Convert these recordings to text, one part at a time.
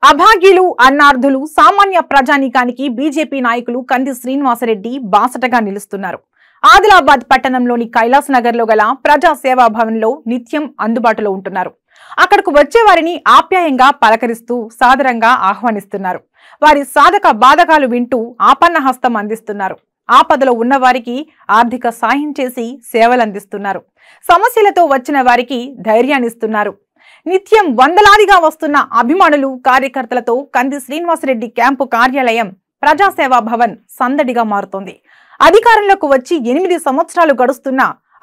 అభాగ్యులు అన్నార్థులు సామాన్య ప్రజానీకానికి బీజేపీ నాయకులు కంది శ్రీనివాసరెడ్డి బాసటగా నిలుస్తున్నారు. ఆదిలాబాద్ పట్టణంలోని కైలాస్ నగర్ లో గల ప్రజా సేవా భవన్ లో నిత్యం అందుబాటులో ఉంటున్నారు. అక్కడకు వచ్చే వారిని ఆప్యాయంగా పలకరిస్తూ సాదరంగా ఆహ్వానిస్తున్నారు. వారి సాధక బాధకాలు వింటూ ఆపన్న హస్తం అందిస్తున్నారు. ఆపదలో ఉన్న వారికి ఆర్థిక సాయం చేసి సేవలందిస్తున్నారు. సమస్యలతో వచ్చిన వారికి ధైర్యాన్నిస్తున్నారు. నిత్యం వందలాదిగా వస్తున్న అభిమానులు కార్యకర్తలతో కంది శ్రీనివాసరెడ్డి క్యాంపు కార్యాలయం ప్రజాసేవా భవన్ సందడిగా మారుతోంది. అధికారంలోకి వచ్చి 8 సంవత్సరాలు గడుస్తున్న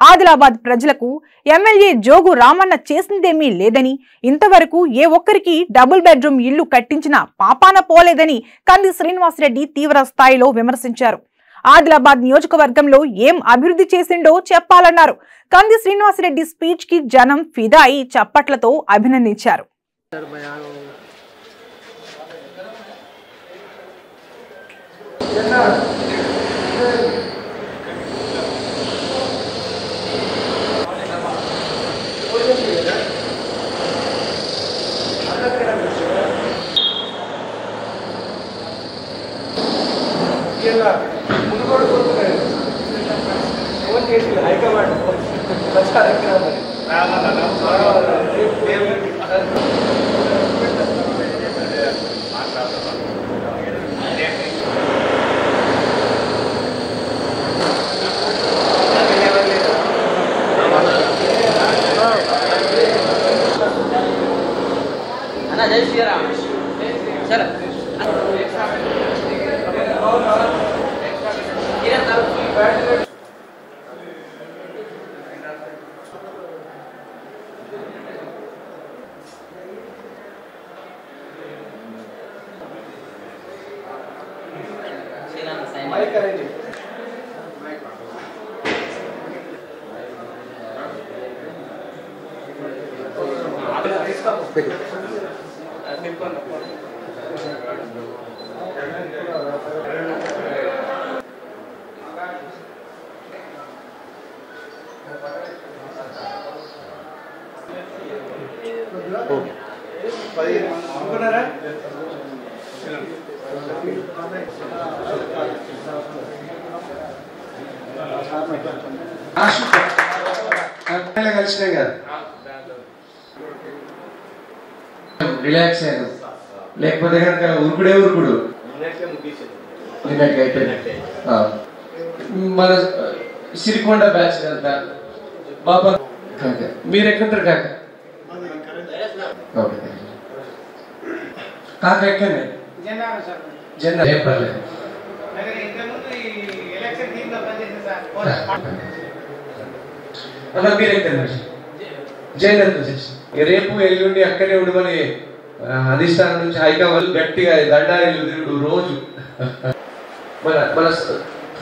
ఆదిలాబాద్ ప్రజలకు ఎమ్మెల్యే జోగు రామన్న చేసిందేమీ లేదని, ఇంతవరకు ఏ ఒక్కరికి డబుల్ బెడ్రూమ్ ఇళ్లు కట్టించిన పాపాన పోలేదని కంది శ్రీనివాసరెడ్డి తీవ్ర స్థాయిలో విమర్శించారు. ఆదిలాబాద్ నియోజకవర్గంలో ఏం అభివృద్ధి చేసిండో చెప్పాలన్నారు. కంది శ్రీనివాసరెడ్డి స్పీచ్ కి జనం ఫిదా అయి చప్పట్లతో అభినందించారు. రిలాక్స్ అయ్యాను, లేకపోతే కనుక ఉరుకుడే ఉరుకుడు మన సిరికొండ బ్యాచ్ అంతా బాబా కాక మీరు ఎక్కడుంటారు కాక కాక ఎక్కనే జెండా ఏం పర్లేదు. మీరు ఎక్కడ జెండా రేపు ఎల్లుండి అక్కడే ఉండమని అధిష్టానం నుంచి హైకమాండ్ గట్టిగా దండాలు తిరుగుడు రోజు. మన మన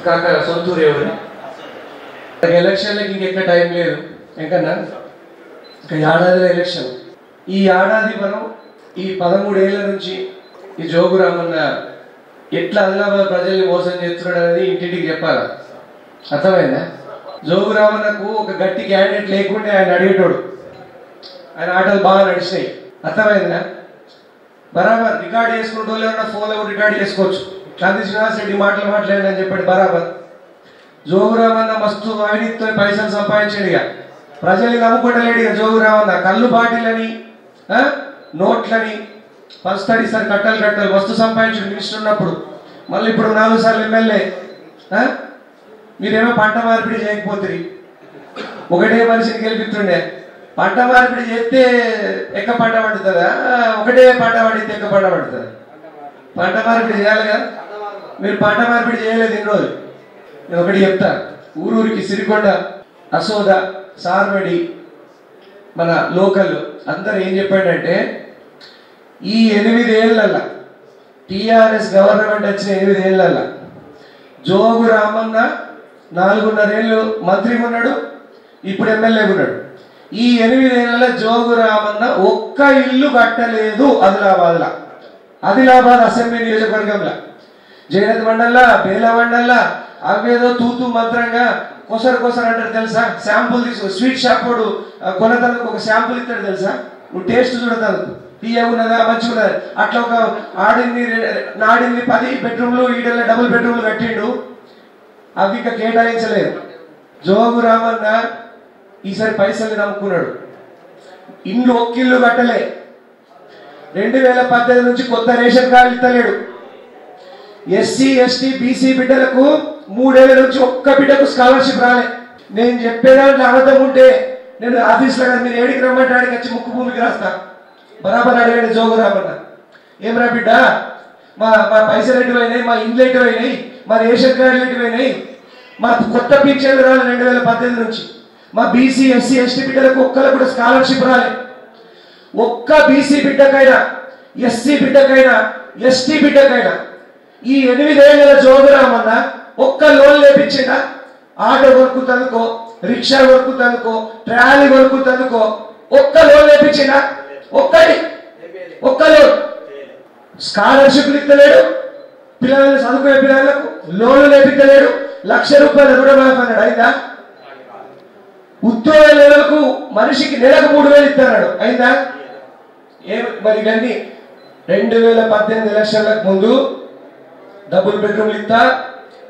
కాక సొంతూరు ఎవరు ఎలక్షన్లకి ఇంకెక్క టైం లేదు. ఇంకన్నా ఇంకా ఏడాదిలో ఎలక్షన్. ఈ ఏడాది మనం ఈ 13 ఏళ్ల నుంచి ఈ జోగు రామన్న ఎట్లా ఆదిలాబాద్ ప్రజల్ని మోసం చేస్తున్నాడు అనేది ఇంటింటికి చెప్పాలా. అర్థమైందా? జోగు రామన్నకు ఒక గట్టి క్యాండిడేట్ లేకుంటే ఆయన అడిగేటోడు. ఆయన ఆటలు బాగా నడిచినాయి. అర్థమైందా? బరాబర్ రికార్డ్ చేసుకుంటూ ఏమన్నా ఫోన్లో రికార్డ్ చేసుకోవచ్చు. కంది శ్రీనివాసరెడ్డి మాటలు మాట్లాడండి అని చెప్పాడు. బరాబర్ జోగు రామన్న మస్తు అవినీతితో పైసలు సంపాదించాడుగా. ప్రజల్ని నమ్ముకుంటలేడుగా జోగు రామన్న. కళ్ళు బాటిలని నోట్లని పలుస్తాడు సార్, కట్టలు కట్టలు మస్తు సంపాదించాడు మినిస్టర్ ఉన్నప్పుడు. మళ్ళీ ఇప్పుడు 4 సార్లు ఎమ్మెల్యే. మీరేమో పంట మార్పిడి చేయకపోతుంది, ఒకటే మనిషిని గెలిపిస్తుండే. పంట మార్పిడి చేస్తే ఎక్క పంట పండుతుందా? ఒకటే పంట పండితే ఎక్క పంట పండుతుంది? పంట మార్పిడి చేయాలి కదా. మీరు పంట మార్పిడి చేయలేదు ఇన్ని రోజులు. నేను ఒకటి చెప్తా, ఊరూరికి సిరికొండ, అసోద, సార్వడి, మన లోకల్ అందరు ఏం చెప్పాడంటే, ఈ 8 ఏళ్ళ టీఆర్ఎస్ గవర్నమెంట్ వచ్చిన 8 ఏళ్ళ జోగు రామన్న 4.5 ఏళ్ళు మంత్రిగా ఉన్నాడు, ఇప్పుడు ఎమ్మెల్యేగా ఉన్నాడు. ఈ 8 ఏళ్ళ జోగు రామన్న ఒక్క ఇల్లు కట్టలేదు ఆదిలాబాద్లో. ఆదిలాబాద్ అసెంబ్లీ నియోజకవర్గంలో జగన్ మండల్లా, బేలా మండల్లా అవేదో తూతూ మంత్రంగా కొసరు అంటారు తెలుసా. శాంపుల్ తీసుకో, స్వీట్ షాప్ వాడు కొనతలకు ఒక శాంపుల్ ఇస్తాడు తెలుసా. నువ్వు టేస్ట్ చూడతాను, తీయగున్నదా మంచిగా ఉన్నది అట్లా ఒక నాడింది 10 బెడ్రూమ్లు ఈడల డబుల్ బెడ్రూమ్లు కట్టిండు అవి ఇక కేటాయించలేదు జోగు రామన్న ఈసారి పైసలు నమ్ముకున్నాడు ఇల్లు ఒక్కిల్లు కట్టలే 2018 నుంచి కొత్త రేషన్ కార్డు ఇస్తలేడు ఎస్సీ ఎస్టీ బీసీ బిడ్డలకు 3 ఏళ్ల నుంచి ఒక్క బిడ్డకు స్కాలర్షిప్ రాలే నేను చెప్పేదాంట్లో అబద్ధం ఉంటే నేను ఆఫీస్లో కదా మీరు ఏడికి రమ్మంటాడికి వచ్చి ముక్కు భూమికి రాస్తా బరాబర్ అడిగాడు జోగు రామన్న ఏమరా బిడ్డ మా పైసలు ఎటువైనాయి మా ఇండ్లు ఎటువైనాయి మా రేషన్ కార్డులు ఎటువైనాయి మా కొత్త పింఛన్లు రాలే 2018 నుంచి మా బీసీ ఎస్సీ ఎస్టీ బిడ్డలకు ఒక్కరికి కూడా స్కాలర్షిప్ రాలే ఒక్క బీసీ బిడ్డకైనా ఎస్సీ బిడ్డకైనా ఎస్టీ బిడ్డకైనా ఈ 8 ఏళ్ళ జోగు రామన్న ఒక్క లోన్ లేపించిందా ఆటో కొనుక్కుంటందుకో రిక్షా కొనుక్కుంటందుకో ట్రాలీ కొనుక్కుంటందుకో ఒక్క లోన్ లేపించిందా ఒక్క లోన్ స్కాలర్షిప్లు ఇస్తలేడు పిల్లలను చదువుకునే పిల్లలకు లోన్లు లేపించలేడు 1,00,000 రూపాయల రుణమాఫీ అన్నాడు అయిందా ఉద్యోగ నెలకు మనిషికి నెలకు 3,000 ఇస్తున్నాడు అయిందా మరి ఇవన్నీ 2018 ఎలక్షన్లకు ముందు డబుల్ బెడ్రూమ్లు ఇస్తా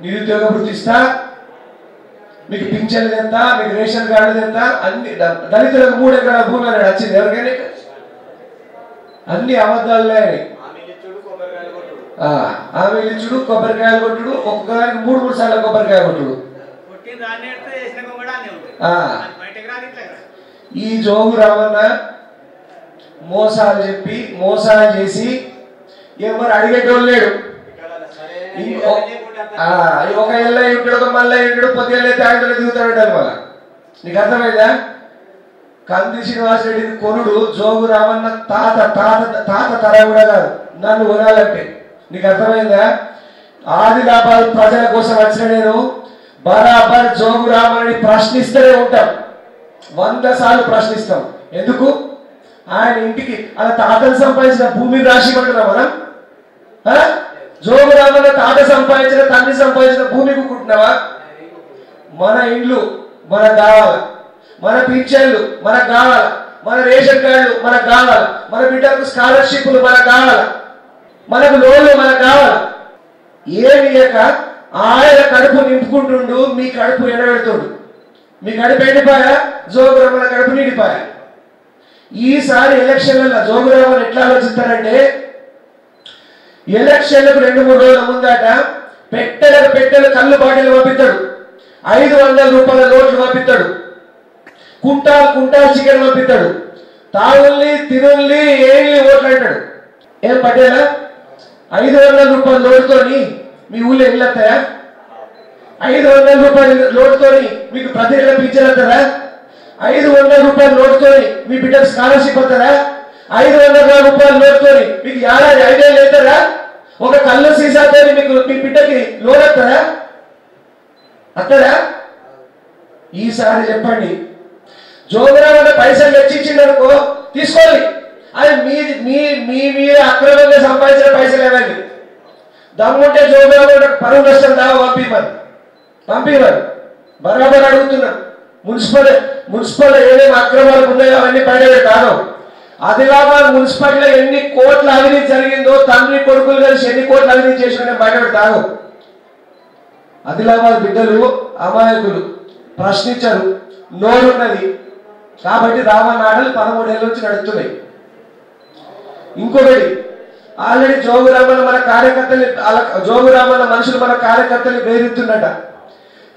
నిరుద్యోగ వృత్తి ఇస్తా మీకు పింఛన్లు ఎంత మీకు రేషన్ కార్డులు ఎంత అన్ని దళితులకు 3 ఎకరాల భూమి అన్నాడు వచ్చింది ఎవరికైనా అన్ని అబద్ధాలే ఆమె ఇచ్చుడు కొబ్బరికాయలు కొట్టుడు ఒక్కొక్కదానికి 3 సార్లు కొబ్బరికాయ కొట్టుడు ఈ జోగు రామన్న మోసాలు చెప్పి మోసాలు చేసి ఎవరు అడిగేటోళ్ళు లేడు ఒక ఎల్ల ఉంటాడు ఒక మళ్ళీ ఉంటాడు పొద్దున్న తాగులో దిగుతాడు మళ్ళా నీకు అర్థమైందా కంది శ్రీనివాసరెడ్డి కొనుడు జోగు రామన్న తాత తర కూడా కాదు నన్ను కొనాలంటే నీకు అర్థమైందా ఆదిలాబాద్ ప్రజల కోసం వచ్చిన నేను బరాబర్ జోగు రామన్ని ప్రశ్నిస్తూనే ఉంటాం 100 సార్లు ప్రశ్నిస్తాం ఎందుకు ఆయన ఇంటికి అలా తాతను సంపాదించిన భూమిని రాసిమంటున్నాం మనం జోగు రామన్న తాత సంపాదించిన తండ్రి సంపాదించిన భూమికి కుంటున్నావా మన ఇండ్లు మనకు కావాలా మన పింఛన్లు మనకు కావాలా మన రేషన్ కార్డులు మనకు కావాలా మన బిడ్డలకు స్కాలర్షిప్లు మనకు కావాలా మనకు లోన్లు మనకు కావాలా ఏమి లేక ఆయన కడుపు నింపుకుంటుండు మీ కడుపు ఎండబెడుతుండు మీ కడుపు ఎండిపోయా జోగు రామన్న కడుపు నిండిపోయా ఈసారి ఎలక్షన్లలో జోగు రామన్న ఎట్లా ఆలోచిస్తారంటే ఎలక్షన్లకు 2-3 రోజుల ముందట పెట్టెలు కళ్ళు బాటిల్ పంపిస్తాడు 500 రూపాయల నోట్లు పంపిస్తాడు కుంటాల్ చికెన్ పంపిస్తాడు తాగుల్ని తినుల్ని ఏళ్ళని ఓట్లు అంటాడు ఏం పట్టేలా 500 రూపాయల నోటుతోని మీ ఊళ్ళో ఇల్లు వస్తాయా 500 రూపాయల నోటుతోని మీకు ప్రతి నెల పింఛన్ వస్తుందా 500 రూపాయల నోటుతోని మీ బిడ్డకు స్కాలర్షిప్ వస్తుందా 500 రూపాయల నోటుతోని మీకు ఏడాది 5 ఏళ్ళు అవుతారా ఒక కళ్ళు సీసాతో మీకు మీ బిడ్డకి లోన్ వస్తుందా వస్తుందా ఈసారి చెప్పండి జోగు రామన్న పైసలు వెచ్చించిందనుకో తీసుకోండి అది మీ మీద అక్రమంగా సంపాదించిన పైసలు ఏమండి దమ్ముంటే జోగు రామన్న పరువు నష్టం దావా పంపివ్వరు బరాబర్ అడుగుతున్నాం మున్సిపల్ ఏమేమి అక్రమాలు ఉన్నాయో అవన్నీ బయట కాదు ఆదిలాబాద్ మున్సిపాలిటీలో ఎన్ని కోట్ల అవినీతి జరిగిందో తండ్రి కొడుకులు కలిసి ఎన్ని కోట్ల అవినీతి చేసిన బయట కాదు ఆదిలాబాద్ బిడ్డలు అమాయకులు ప్రశ్నించరు నోరున్నది కాబట్టి రామన్న ఆటలు 13 ఏళ్ళ నుంచి నడుస్తున్నాయి ఇంకొకటి ఆల్రెడీ జోగు రామన్న మన కార్యకర్తలు జోగు రామన్న మనుషులు మన కార్యకర్తలు వేరుతున్నట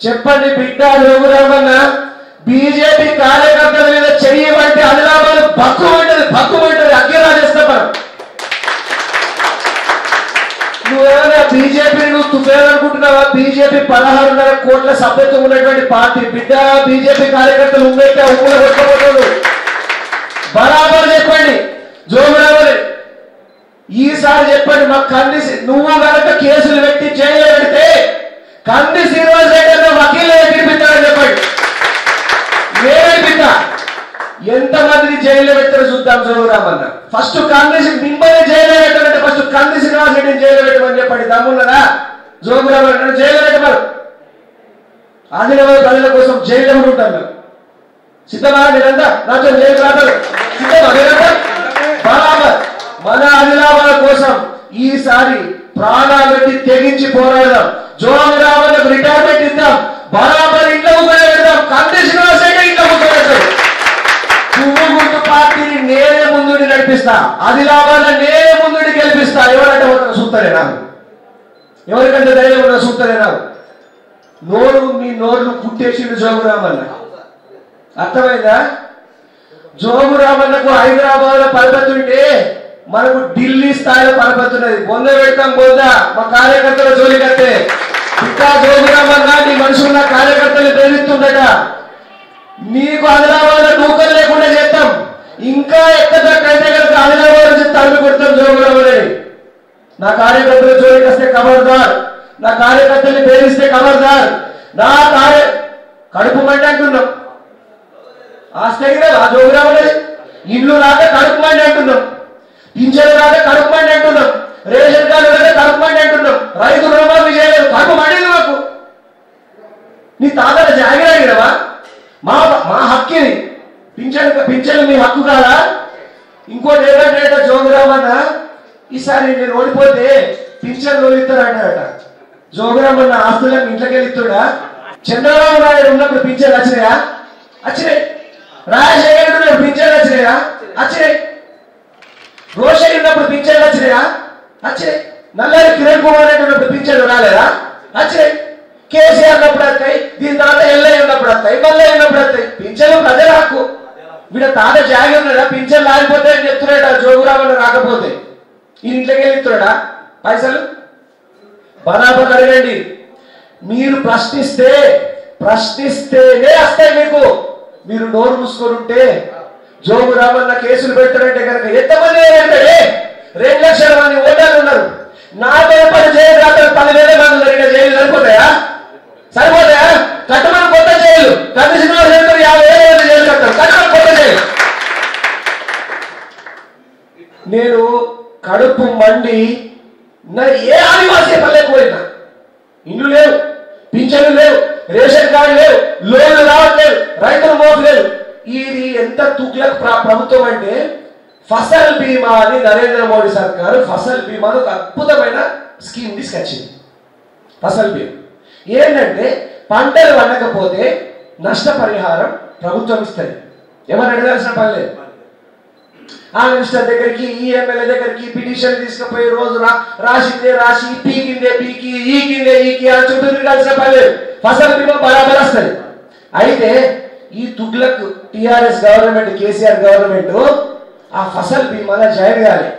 చెప్పండి బిడ్డ జోగు రామన్న బీజేపీ కార్యకర్తల మీద చెయ్యమంటే ఆదిలాబాద్ భక్కుమంటది అగ్గిరాజేస్తాం నువ్వేమైనా బీజేపీని నువ్వు తువ్వేయాలనుకుంటున్నావా బీజేపీ 16.5 కోట్ల సభ్యత్వం ఉన్నటువంటి పార్టీ బిడ్డ బీజేపీ కార్యకర్తలు ఉన్నట్టే ఉమ్మల కొట్టుకోబోతాడు బరాబర్ చెప్పండి జోగు రామన్న ఈసారి చెప్పండి మాకు నువ్వు కనుక కేసులు పెట్టి జైల్లో పెడితే కంది శ్రీనివాస్ రెడ్డి వకీలు ఎగిరిపిస్తాడని చెప్పండి నేనైపిస్తా ఎంతమందిని జైల్లో పెట్టారో చూద్దాం జోగు రామన్న ఫస్ట్ కాంగ్రెస్ మిమ్మల్ని జైల్లో పెట్టాలంటే ఫస్ట్ కంది శ్రీనివాస్ రెడ్డిని జైల్లో పెట్టమని చెప్పండి దమ్మున్నదా జోగు రామన్న జైల్లో పెట్టమరు ఆదిలాబాద్ ప్రజల కోసం జైల్లో ఉంటాను సిద్ధమా మీరంతా నాతో జైలు రాతారు సిద్ధమా మీరంతా బరాబర్ మన ఆదిలాబాద్ కోసం ఈసారి ప్రాణాలు పెట్టి తెగించి పోరాడదాం. జోగు రామన్నకు రిటైర్మెంట్ ఇద్దాం, బరాబర్ ఇంట్లో పెడదాం, కంటి శ్రీనివాస్ రెడ్డి ఇంట్లో పెడతాం. పువ్వు గుర్తు పార్టీని నేనే ముందుండి నడిపిస్తా, ఆదిలాబాద్ నేనే ముందుండి గెలిపిస్తా. ఎవరంటే ఒక సూత్తరే నాకు, ఎవరికంటే ధైర్యం ఉన్న సూత్తరే నాకు. మీ నోరు కుట్టేసిండు జోగు రామన్న. అర్థమైందా? జోగు రామన్నకు హైదరాబాద్ లో పరపతి ఉంటే మనకు ఢిల్లీ స్థాయిలో పరపతి ఉన్నది. బొంద పెడతాం బొంద, మా కార్యకర్తల జోలి కట్టే. ఇంకా జోగు రామన్న నీ మనుషున్న కార్యకర్తలు ప్రేరిస్తుండట. నీకు ఆదిలాబాద్ లో నూకలు లేకుండా చేస్తాం. ఇంకా ఎక్కడైతే కనుక ఆదిలాబాద్ నుంచి తరిమి కొడతాం జోగు రామన్నని. నా కార్యకర్తల జోలికి వస్తే ఖబర్దార్, నా కార్యకర్తల్ని ప్రేరిస్తే ఖబర్దార్. నా కడుపు మండి అంటున్నాం, ఆస్తి ఆ జోగు రామన్నది. ఇల్లు రాక కడుపు మండి అంటున్నాం, పింఛను రాక కడుపు మండి అంటున్నాం, రేషన్ కార్డు రాక కడుపు మండి అంటున్నాం, రైతు రుణమాఫీ చేయలేదు, కడుపు మండింది మాకు. నీ తాతల జాగిరి అడిగినవా? మా హక్కిని పింఛను మీ హక్కు కాదా? ఇంకోటి ఏంటంటే జోగు రామన్న ఈసారి నేను ఓడిపోతే పింఛన్ లోన్ ఇస్తారంటారట. జోగు రామన్న ఆస్తులను ఇంట్లోకి వెళ్ళిస్తుడా? చంద్రబాబు నాయుడు ఉన్నప్పుడు పింఛన్ వచ్చినాయా? వచ్చినాయి. రాజశేఖర్ ఉన్నప్పుడు పింఛన్ వచ్చినాయా? వచ్చినాయి. రోషయ్య ఉన్నప్పుడు పింఛన్లు వచ్చినాయా? వచ్చినాయి. నల్లారి కిరణ్ కుమార్ రెడ్డి ఉన్నప్పుడు పింఛన్లు రాలేదా? వచ్చినాయి. కేసీఆర్ ఉన్నప్పుడు వస్తాయి, దీని తర్వాత ఎల్లయ్య ఉన్నప్పుడు వస్తాయి, మల్లయ్య ఉన్నప్పుడు వస్తాయి. పింఛన్లు ప్రజల హక్కు. వీడ తాత జాగి ఉన్నాడా? పింఛన్లు ఆగిపోతే అని చెప్తున్నాడా? జోగు రామన్న రాకపోతే ఈ ఇంట్లోకి వెళ్ళిస్తున్నాడా పైసలు? బరాబర్ అడగండి. మీరు ప్రశ్నిస్తేనే వస్తాయి మీకు. మీరు నోరు మూసుకొని ఉంటే జోగు రామన్న కేసులు పెట్టారంటే కనుక ఎంతమంది అంటే 2 లక్షల మంది ఓటర్లు ఉన్నారు. 40 జైలు రాత్రి 10,000 మంది ఉన్నారు. జైలు సరిపోతాయా? కట్టమని కొత్త జైలు కంటి శ్రీనివాస్ రెడ్డి 50,000 మంది జైలు కట్టారు. కట్టమని కొత్త జైలు. నేను కడుపు మండి ఏ ఆదివాసీ పల్లెకు పోయినా ఇండ్లు లేవు, పింఛన్లు లేవు, రేషన్ కార్డు లేవు, లోన్లు రావట్లేదు, రైతులు మోపలేదు. ఇది ఎంత తుగ్లక్ ప్రభుత్వం అంటే ఫసల్ బీమా అని నరేంద్ర మోడీ సర్కారు ఫసల్ బీమాను ఒక అద్భుతమైన స్కీమ్ తీసుకొచ్చింది. ఫసల్ బీమా ఏంటంటే పంటలు పండకపోతే నష్టపరిహారం ప్రభుత్వం ఇస్తుంది. ఎవరు అడగాల్సిన పని లేదు. ఆ మినిస్టర్ దగ్గరికి, ఈ ఎమ్మెల్యే దగ్గరికి పిటిషన్ తీసుకుపోయి రోజు రాసిందే రాసి, పీకిందే పీకి, ఈకిందే ఈకి అని చుట్టూ తిరగాల్సిన పని లేదు. ఫసల్ బీమా బరాబర్ వస్తుంది. అయితే ఈ Tughlaq TRS government, KCR government ఆ ఫసల్ బీమాలో జాయిన్ కాలే.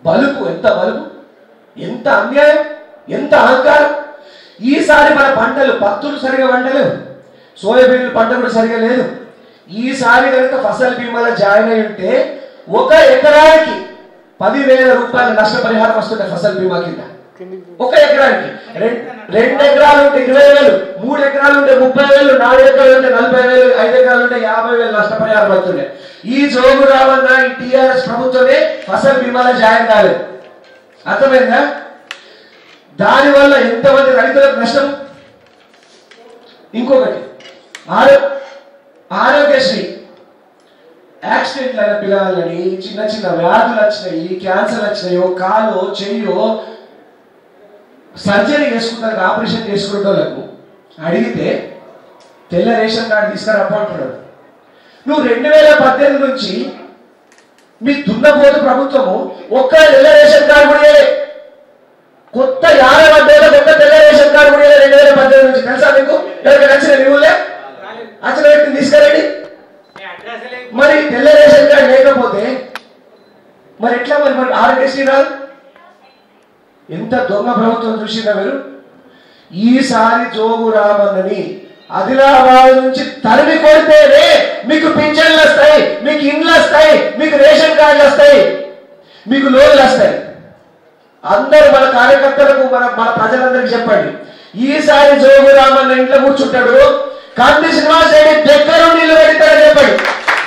బలుపు, ఎంత బలుపు, ఎంత అన్యాయం, ఎంత అహంకారం. ఈసారి మన పంటలు పత్తులు సరిగా పండలేవు, సోయాబీన్లు పంట కూడా సరిగా లేదు. ఈసారి కనుక ఫసల్ బీమాలో జాయిన్ అయి ఉంటే 1 ఎకరానికి 10,000 రూపాయల నష్టపరిహారం వస్తుండే ఫసల్ బీమా కింద. 1 ఎకరానికి. 2 ఎకరాలు ఉంటే 20,000, 3 ఎకరాలు ఉంటే 30,000, 4 ఎకరాలు ఉంటే 40,000, 5 ఎకరాలు ఉంటే 50,000 నష్టపరిహారం వస్తుండే. ఈ జోగు రామన్న ఈ టిఆర్ఎస్ ప్రభుత్వమే ఫసల్ బీమాలో జాయిన్ కాలేదు. అర్థమైందా? దానివల్ల ఎంతమంది రైతులకు నష్టం. ఇంకొకటి ఆరోగ్యశ్రీ యాక్సిడెంట్లు అయిన పిల్లలని, చిన్న చిన్న వ్యాధులు వచ్చినాయి, క్యాన్సర్ వచ్చినాయో, కాలో చెయ్యో సర్జరీ చేసుకుంటారు, ఆపరేషన్ చేసుకునే వాళ్ళకు అడిగితే తెల్ల రేషన్ కార్డు తీసుకురమ్మంటున్నాడు. నువ్వు 2018 నుంచి మీ దున్నపోతు ప్రభుత్వము ఒక్క తెల్ల రేషన్ కార్డు కూడా కొత్త 50 ఒక్క తెల్ల రేషన్ కార్డు కూడా 2018 నుంచి. తెలుసా మీకు? ఎవరికి నచ్చిన నీవులే అసలు వ్యక్తిని తీసుకురండి. మరి తెల్ల రేషన్ కార్డు లేకపోతే మరి ఎట్లా? మరి ఆరోగ్యశ్రీ రాదు. ఎంత దొంగ ప్రభుత్వం చూసిందా మీరు? ఈసారి జోగు రామన్నని ఆదిలాబాద్ నుంచి తరిమి కొడితేనే మీకు పింఛన్లు వస్తాయి, మీకు ఇండ్లు వస్తాయి, మీకు రేషన్ కార్డులు వస్తాయి, మీకు లోన్లు వస్తాయి. అందరూ మన కార్యకర్తలకు, మన ప్రజలందరికీ చెప్పండి. ఈసారి జోగు రామన్న ఇంట్లో కూర్చుంటాడు, కంటి శ్రీనివాస్ రెడ్డి దగ్గర నీళ్లు పెడతాడని చెప్పండి,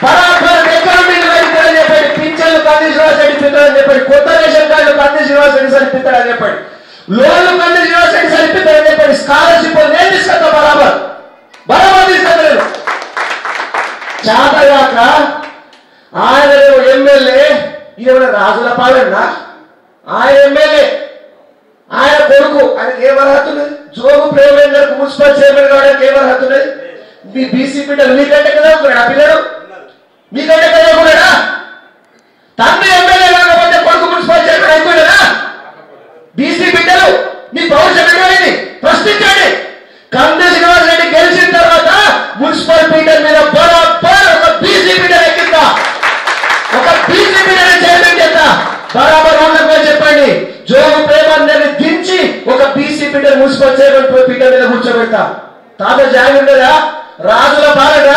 బరాబర్ దగ్గర నీళ్లు పెడతాడని చెప్పండి, పింఛన్లు కంటి శ్రీనివాస్ రెడ్డి పెడతాడని చెప్పండి, కొత్త రేషన్ కార్డులు కంటి శ్రీనివాస్ రెడ్డి సరిపిస్తాడని చెప్పండి, లోన్లు కంటి శ్రీనివాస్ రెడ్డి సరిపిస్తాడని చెప్పండి, స్కాలర్షిప్ నేను తీసుకొస్తా, బరాబర్ తీసుకెళ్ళలేదు. చేతగాక ఆయన ఎమ్మెల్యే ఈయన రాజుల పాలన ఆయన ఎమ్మెల్యే ఆయన కొడుకు ఆయనకి ఏం అర్హత ఉన్నది? జోగు ప్రేమేందర్కు మున్సిపల్ చైర్మన్ కావడానికి ఏం అర్హత ఉన్నది? మీ బీసీ బిడ్డలు మీకంటే కదా ఉన్నాడు ఆ పిల్లడు, మీకంటే కదా ఉన్నాడా? తండ్రి ఎమ్మెల్యే కాకపోతే కొడుకు మున్సిపల్ చైర్మన్ అయిపోయినా? బీసీ బిడ్డలు మీ భవిష్యత్తు ఏంటి ప్రశ్నించండి. కంది శ్రీనివాస్ రెడ్డి గెలిచిన తర్వాత మున్సిపల్ పీఠం మీద బరాబర్ ఒక బీసీ బిడ్డలు ఎక్కిందా, ఒక బీసీ బిడ్డలు చైర్మన్ చేద్దా బరాబర్ ఉండకపోయి చెప్పండి. జోగు ప్రేమాన్ని దించి ఒక బీసీ బిడ్డ మున్సిపల్ చైర్మన్ పీఠం మీద కూర్చోబెడతా. తాత జాగి ఉండదా? రాజుల పాలన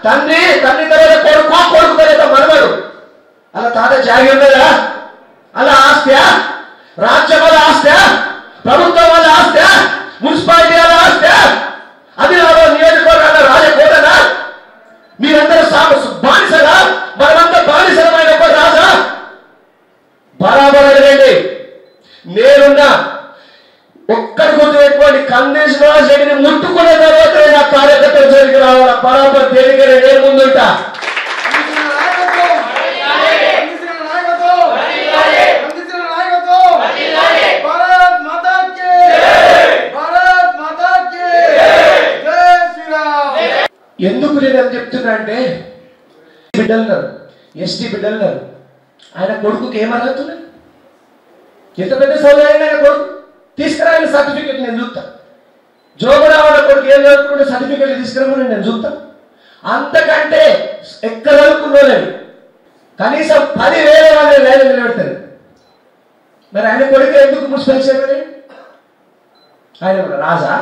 తండ్రి తర్వాత కొడుకు, కొడుకు తర్వాత మనవడు, అలా తాత జాగి ఉండదా? అలా ఆస్త్యా, రాజ్యం వల్ల ఆస్త్యా, ప్రభుత్వం వల్ల ఆస్త్యా, మున్సిపాలిటీ వల్ల ఆస్త్యా, అది నియోజకవర్గాల రాజకోటనా? మీరందరూ బానిసగా, మనమంతా బానిసలమైన ఒక రాజా? బరాబర్ అడగండి. నేనున్నా ఒక్కడి గుర్తు పెట్టుకోండి, కంది శ్రీనివాస్ రెడ్డిని ముట్టుకునే తర్వాత నా కార్యకర్తలు జోలికి రావాలా. బరాబర్ దేనికైనా నేను ముందుంటా. ఎందుకు నేను అని చెప్తున్నా అంటే బిడ్డలున్నారు, ఎస్టీ బిడ్డలున్నారు, ఆయన కొడుకుకి ఏమర్హతున్నా? ఎంత పెద్ద సౌకర్యం ఆయన కొడుకు తీసుకురా, ఆయన సర్టిఫికెట్ నేను చూస్తా. జోగురావాడ కొడుకు ఏం చదువుకుంటే సర్టిఫికెట్లు తీసుకురామని నేను చూస్తా. అంతకంటే ఎక్కడ చదువుకున్నోలేదు కనీసం 10,000 మంది లైన్ నిలబెడతారు. మరి ఆయన కొడుకు ఎందుకు మున్సిపల్ చైర్మన్? ఆయన రాజా,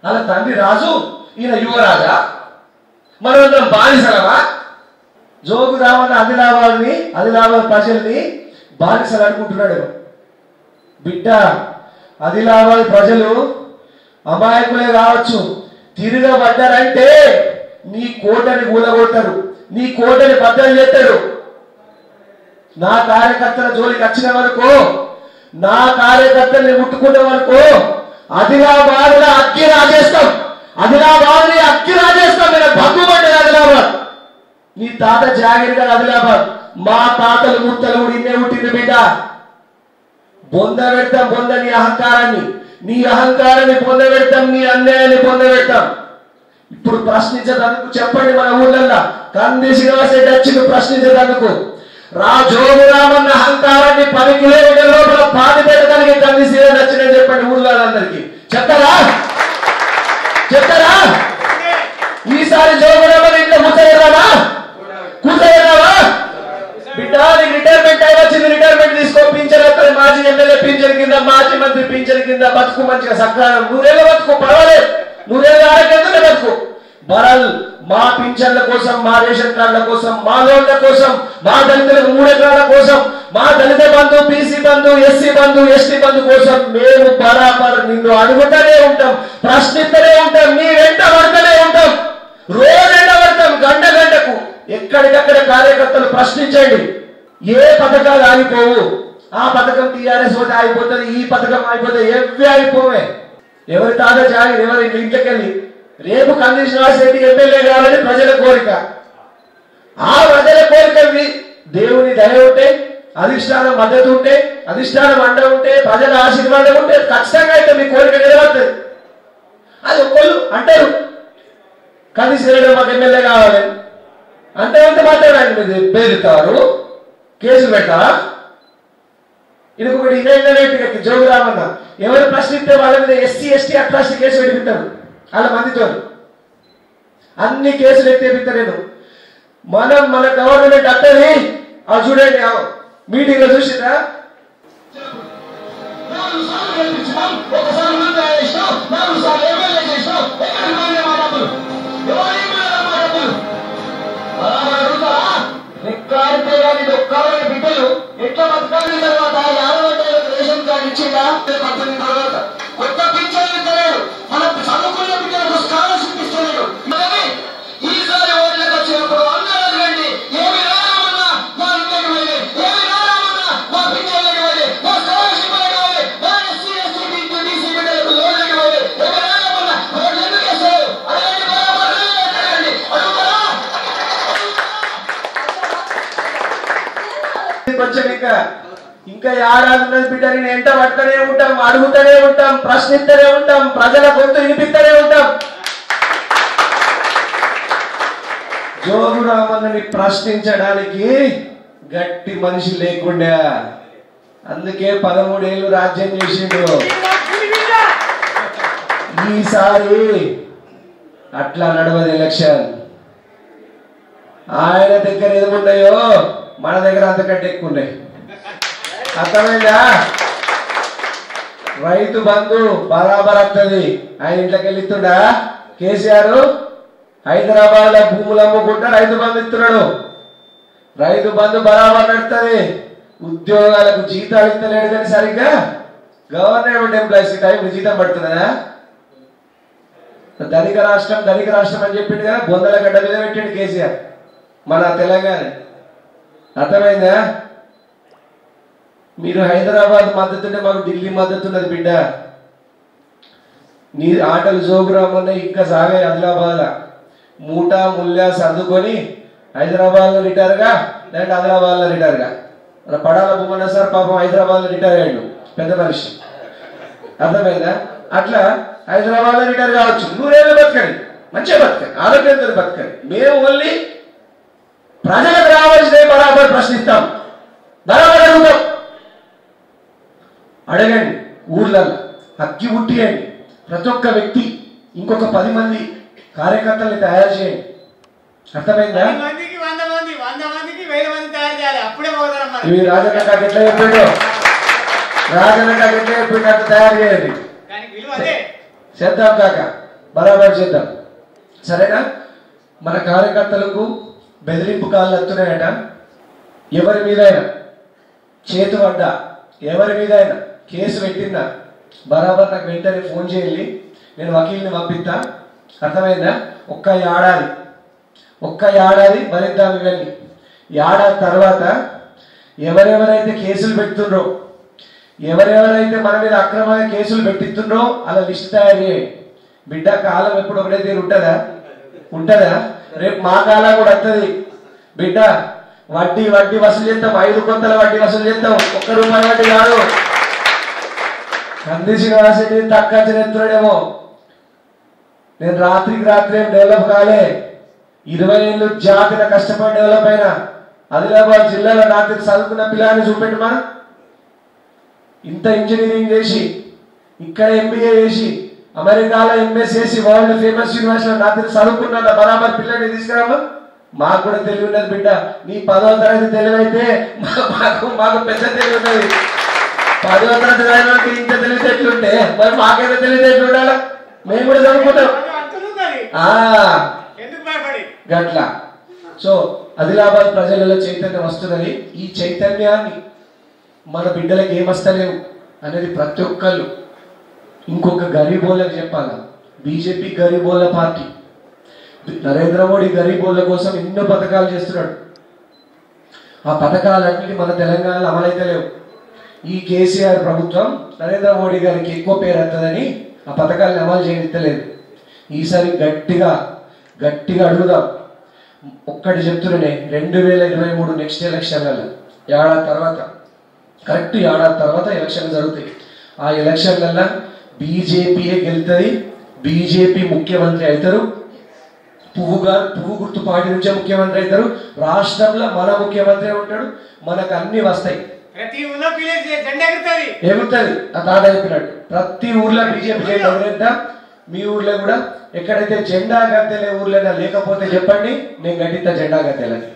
అలా తండ్రి రాజు, ఈయన యువరాజా, మనమందరం బానిసలమా? జోగు రావన్న ఆదిలాబాద్ ప్రజల్ని బానిసలు అనుకుంటున్నాడు. బిడ్డ, ఆదిలాబాద్ ప్రజలు అమాయకులే కావచ్చు, తిరగబడ్డారంటే నీ కోటని కూలగొడతారు, నీ కోటని బద్దలు చేస్తారు. నా కార్యకర్తల జోలికి వచ్చిన వరకు, నా కార్యకర్తల్ని ముట్టుకునే వరకు ఆదిలాబాద్ అక్కి రాజేస్తాం, ఆదిలాబాద్ అక్కి రాజేస్తాం. నేను భగ్గుపడ్డది ఆదిలాబాద్. నీ తాత జాగిరి గారు ఆదిలాబాద్, మా తాతలు ముత్తలు ఇన్నే పుట్టింది బిడ్డ. బొంద పెడతాం, బొంద నీ అహంకారాన్ని పొంద పెడతాం, నీ అన్యాయాన్ని పొంద పెడతాం. ఇప్పుడు ప్రశ్నించేందుకు చెప్పండి, మన ఊళ్ళల్లో కంది శ్రీనివాస్ రెడ్డి వచ్చి ప్రశ్నించేందుకు జోగురామన్న అహంకారాన్ని 10 కిలోమీటర్ల లోపల పాతి పెట్టడానికి కంది శ్రీనివాస్ వచ్చిందని చెప్పండి ఊళ్ళోళ్ళందరికీ. చెప్తారా? ఈసారి జోగురామన్న ఇంట్లో కూర్చోరావా? బిడ్డ, నీకు రిటైర్మెంట్ టైం వచ్చింది, రిటైర్మెంట్ తీసుకో. పింఛన్ వస్తుంది, మాజీ ఎమ్మెల్యే పింఛన్ కింద, మాజీ మంత్రి పింఛన్ కింద బతుకు, మంచిగా సక్రమం 100 ఏళ్ళు బతుకు, పర్వాలేదు. 100 ఏళ్ళు ఆరోగ్యంతోనే బతుకు. బరల్ మా పింఛన్ల కోసం, మా రేషన్ కార్డుల కోసం, మా లోన్ల కోసం, మా దళితులకు 3 ఎకరాల కోసం, మా దళిత బంధు, బీసీ బంధు, ఎస్సీ బంధు, ఎస్టీ బంధు కోసం మేము బరాబర్ నిన్ను అడుగుతూనే ఉంటాం, ప్రశ్నిస్తూనే ఉంటాం, నీ వెంట పడుతూనే ఉంటాం. రోజెండ పడతాం, గంటకు. ఎక్కడికక్కడ కార్యకర్తలు ప్రశ్నించండి. ఏ పథకాలు ఆగిపోవు. ఆ పథకం టీఆర్ఎస్ పోతే ఆగిపోతుంది, ఈ పథకం ఆగిపోతే ఎవ్వి ఆగిపోవే. ఎవరి తాత జాగి ఎవరి ఇంట్లోకి వెళ్ళి రేపు కంది శ్రీనివాస్ రెడ్డి ఎమ్మెల్యే కావాలని ప్రజల కోరిక. ఆ ప్రజల కోరిక దేవుని దయ ఉంటే, అధిష్టానం మద్దతు ఉంటే, అధిష్టానం అండ ఉంటే, ప్రజల ఆశీర్వాదం ఉంటే ఖచ్చితంగా అయితే మీ కోరిక నెరవేరుతుంది. అది ఒక్కళ్ళు అంటారు కంది శ్రీనివాస్ మాకు ఎమ్మెల్యే కావాలి అంటే మాత్రం ఆయన మీద బెదిరిస్తారు, కేసులు పెడతారా? ఇంకొకటి ఇదేంటంటే జోగురామన్న ఎవరు ప్రశ్నిస్తే వాళ్ళ మీద ఎస్సీ ఎస్టీ అట్రాసిటీ కేసు పెట్టిపిస్తారు. వాళ్ళ మందితో అన్ని కేసులు ఎత్తేపిస్తారు. మన గవర్నమెంట్ అత్తది. అది చూడండి, మీటింగ్ లో చూసిందా? బిడ్డలు ఎట్లా బతకాలి? తర్వాత 50 రేషన్ కార్డు ఇచ్చిందా? 18 తర్వాత కొత్త పింఛన్ ఇస్తలేడు, మన చదువుకున్న బిడ్డలకు స్కాలర్షిప్ ఇస్తలేడు. ఈసారి ఓట్లకు వచ్చినప్పుడు అందరూ రండి, ఏమి రామన్నా మా ఇంటికి వెళ్ళి, ఏమి రామన్నా మా పింఛన్లకు వెళ్ళి, మా స్కాలర్షిప్ కావాలి, మా ఎస్సీ ఎస్టీ బీసీ బిడ్డలకు లోన్లకు వెళ్ళి, ఏమి రామన్నా ఓట్లు ఎందుకు వేస్తారు? అడగండి, బరాబర్ అడగండి, అడుగుతారా? ఇంకా ఏడాది ఉన్నది బిడ్డ. నేను ఎంట పడుతూనే ఉంటాం, అడుగుతూనే ఉంటాం, ప్రశ్నిస్తూనే ఉంటాం, ప్రజల గొంతు వినిపిస్తూనే ఉంటాం. జోగురామన్నని ప్రశ్నించడానికి గట్టి మనిషి లేకుండా, అందుకే 13 ఏళ్ళు రాజ్యం చేసిండు. ఈసారి అట్లా నడవదు ఎలక్షన్. ఆయన దగ్గర ఏమున్నాయో మన దగ్గర అంతకంటే ఎక్కువ ఉన్నాయి. అర్థమైందా? రైతు బంధు బరాబర్ వస్తుంది. ఆయన ఇంట్లోకి వెళ్ళిస్తుండా కేసీఆర్? హైదరాబాద్ లో భూములు అమ్ముకుంటా రైతు బంధు ఇస్తున్నాడు. రైతు బంధు బరాబర్ నడుతుంది. ఉద్యోగాలకు జీతాలు ఇస్తలేడు కానీ సరిగ్గా గవర్నమెంట్ ఎంప్లాయీస్ టైం జీతం పడుతున్నదా? ధనిక రాష్ట్రం అని చెప్పిండు కదా, బొందల గడ్డ మీద పెట్టిండు కేసీఆర్ మన తెలంగాణ. అర్థమైందా? మీరు హైదరాబాద్ మద్దతు ఉంటే మాకు ఢిల్లీ మద్దతు ఉన్నది బిడ్డ. నీ ఆటలు జోగురామన్న ఇంకా సాగాయి. ఆదిలాబాద్ మూటా ముల్లా సర్దుకొని హైదరాబాద్ లో రిటైర్గా, లేదంటే ఆదిలాబాద్ లో రిటైర్గా. మన పడాల బొమ్మన్న సార్ పాపం హైదరాబాద్ లో రిటైర్ అయ్యాడు, పెద్ద మనిషి. అర్థమైందా? అట్లా హైదరాబాద్ లో రిటైర్ కావచ్చు. 100 ఏళ్ళు బతకండి, మంచిగా బతకండి, ఆరోగ్యంతో బతకండి. మేము ఓన్లీ ప్రజలకు రావాల్సినవి బరాబర్ ప్రశ్నిస్తాం, బరాబర్ అడుగుతాం. అడగండి, ఊర్లలో అక్కి ఉట్టియండి. ప్రతి ఒక్క వ్యక్తి ఇంకొక 10 మంది కార్యకర్తల్ని తయారు చేయండి. అర్థమైందా? ఇవి రాజన్న కాక ఎట్లా చెప్పాడు, రాజన్న కాక ఎట్లా చెప్పాడు అట్లా తయారు చేయండి. చేద్దాం కాక, బరాబర్ చేద్దాం. సరేనా? మన కార్యకర్తలకు బెదిరింపు కాళ్ళు వస్తున్నాయట. ఎవరి మీదైనా చేతు పడ్డా, ఎవరి మీదైనా కేసు పెట్టిందా బరాబర్ నాకు వెంటనే ఫోన్ చేయాలి, నేను వకీల్ని పంపిస్తా. అర్థమైందా? ఒక్క ఏడాది భరిద్దాం ఇవన్నీ. ఏడాది తర్వాత ఎవరెవరైతే కేసులు పెడుతుండ్రో, ఎవరెవరైతే మన మీద అక్రమంగా కేసులు పెట్టిస్తుండ్రో అలా లిస్ట్ తయారు చేయండి. బిడ్డ కాలం ఎప్పుడు ఒకటే తీరు ఉంటుందా? రేపు మా కాలం కూడా వస్తుంది బిడ్డ. వడ్డీ వసూలు చేస్తాం, 5 కొంతల వడ్డీ వసూలు చేస్తాం, ₹1 వడ్డీ కాదు. కంది శ్రీనివాసరెడ్డి తక్కువ ఎత్తున్నాడేమో, నేను రాత్రికి రాత్రి డెవలప్ కాలే. 20 ఏళ్ళు జాతిన కష్టపడి డెవలప్ అయినా. ఆదిలాబాద్ జిల్లాలో నాకు చదువుకున్న పిల్లని చూపెట్టమా. ఇంత ఇంజనీరింగ్ చేసి, ఇక్కడ MBA చేసి, అమెరికాలో MS చేసి, వరల్డ్ ఫేమస్ యూనివర్సిటీలో నాకు చదువుకున్న బరాబర్ పిల్లని తీసుకురామా. మాకు కూడా తెలివి ఉన్నది బిడ్డ. నీ 10వ తరగతి తెలివైతే మాకు పెద్ద తెలివి ఉన్నది. 10వ తరగతి చదివినకి ఇంత తెలివితేటలుంటే మరి మాకైతే తెలివితేటలు ఉండాలా? మేము కూడా చదువుకుంటాం గట్లా. సో ఆదిలాబాద్ ప్రజలలో చైతన్యం వస్తున్నది. ఈ చైతన్యాన్ని మన బిడ్డలకు ఏమస్తలేవు అనేది ప్రతి ఒక్కళ్ళు ఇంకొక గరీబోళ్ళకి చెప్పాలి. బీజేపీ గరీబోళ్ళ పార్టీ. నరేంద్ర మోడీ గరీబోళ్ళ కోసం ఎన్నో పథకాలు చేస్తున్నాడు. ఆ పథకాలన్నిటి మన తెలంగాణలో అమలైతే లేవు. ఈ కేసీఆర్ ప్రభుత్వం నరేంద్ర మోడీ గారికి ఎక్కువ పేరు వస్తుందని ఆ పథకాలను అమలు చేయలేదు. ఈసారి గట్టిగా అడుగుదాం. ఒక్కటి చెప్తున్నానే, 2023 నెక్స్ట్ ఎలక్షన్లలో కరెక్ట్ ఏడాది తర్వాత ఎలక్షన్లు జరుగుతాయి. ఆ ఎలక్షన్లలో బీజేపీయే గెలుతుంది, బీజేపీ ముఖ్యమంత్రి అవుతారు. పువ్వు గుర్తు పార్టీ నుంచే ముఖ్యమంత్రి అవుతారు. రాష్ట్రంలో మన ముఖ్యమంత్రి ఉంటాడు. మనకు అన్ని వస్తాయి. ఎగురుతుంది. ఆ తాత చెప్పినట్టు ప్రతి ఊర్లో బీజేపీ జెండా ఎగురేద్దాం. మీ ఊర్లో కూడా ఎక్కడైతే జెండా గద్దెలే ఊర్లైనా లేకపోతే చెప్పండి, నేను గట్టిస్తా జెండా గద్దెలని.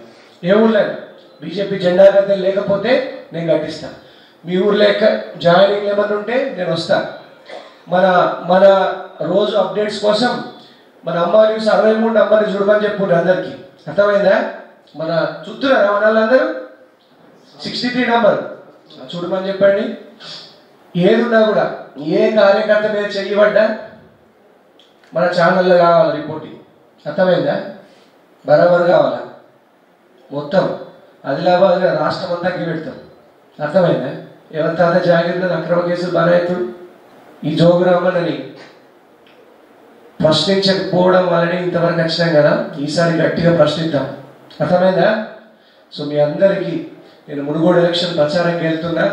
ఏ ఊర్లో బీజేపీ జెండా గద్దెలు లేకపోతే నేను గట్టిస్తా. మీ ఊర్లో జాయినింగ్ ఏమన్నా ఉంటే నేను వస్తా. మన రోజు అప్డేట్స్ కోసం మన అమ్మ న్యూస్ 63 నంబర్ని చూడమని చెప్పుండ్రు అందరికి. అర్థమైందా? మన చూస్తున్నారా మన వాళ్ళందరూ? 63 నంబర్ చూడమని చెప్పండి. ఏదున్నా కూడా ఏ కార్యకర్త మీద చెయ్యబడ్డా మన ఛానల్లో కావాలి రిపోర్టింగ్. అర్థమైందా? బరాబర్ కావాలా. మొత్తం ఆదిలాబాద్ రాష్ట్రం అంతా పెడతాం. అర్థమైందా? ఎవరి తాత జాగ్రత్త అక్రమ కేసులు బాగా ఈ జోగురామన్నని ప్రశ్నించకపోవడం వల్లనే ఇంతవరకు వచ్చినాం కదా. ఈసారి గట్టిగా ప్రశ్నిద్దాం. అర్థమైందా? సో మీ అందరికీ నేను మునుగోడు ఎలక్షన్ ప్రచారానికి వెళ్తున్నా.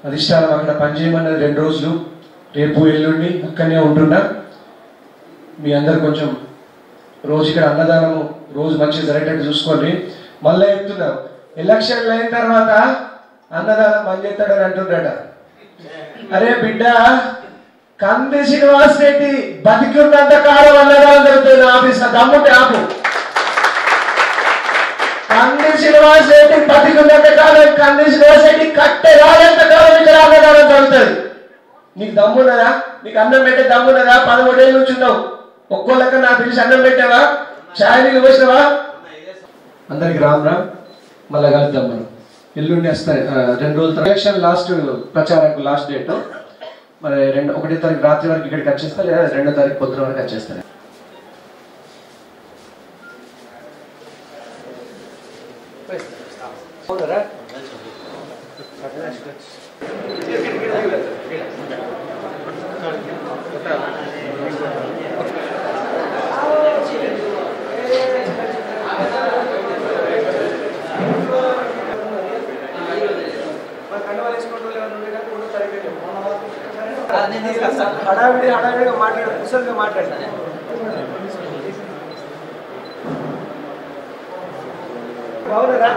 అధిష్టానం అక్కడ పనిచేయమన్నది 2 రోజులు, రేపు ఎల్లుండి అక్కడనే ఉంటున్నా. మీ అందరు కొంచెం రోజు ఇక్కడ అన్నదానము రోజు మంచిగా జరిగేటట్టు చూసుకోండి. మళ్ళీ చెప్తున్నాం, ఎలక్షన్లు అయిన తర్వాత అన్నదానం బంద్ చేస్తాడని అంటున్నాడ. అరే బిడ్డ, కంది శ్రీనివాస్ రెడ్డి బతికున్నంత కాలం అన్నదానం జరుగుతుంది. ఆఫీస్ దమ్ముంటే ఆపు. కంది శ్రీనివాస్ రెడ్డి బతికున్నంత కాలం, కంది శ్రీనివాస్ రెడ్డి కట్టె రాలేంత కాలం ఇక్కడ అన్నదానం జరుగుతుంది. నీకు దమ్మున్నదా? నీకు అన్నం పెట్టే దమ్మున్నదా? 13 ఏళ్ళ నుంచి ఉన్నావు. ఒక్కోళ్ళక నా పిలిచి అన్నం పెట్టావా? ఛాయ్ నీళ్ళు పోసినావా? అందరికి రామ్ రామ్. మళ్ళా కలుద్దాం మనం. ఎల్లుండి వస్తాయి 2 రోజుల ఎలక్షన్ లాస్ట్ ప్రచారానికి లాస్ట్ డేట్. మరి 1వ తారీఖు రాత్రి వరకు ఇక్కడికి వచ్చేస్తా, లేదా 2వ తారీఖు పొద్దున వరకు వచ్చేస్తాను. హడావిడిగా మాట్లాడు, కుశలంగా మాట్లాడతాను. బాగున్నారా?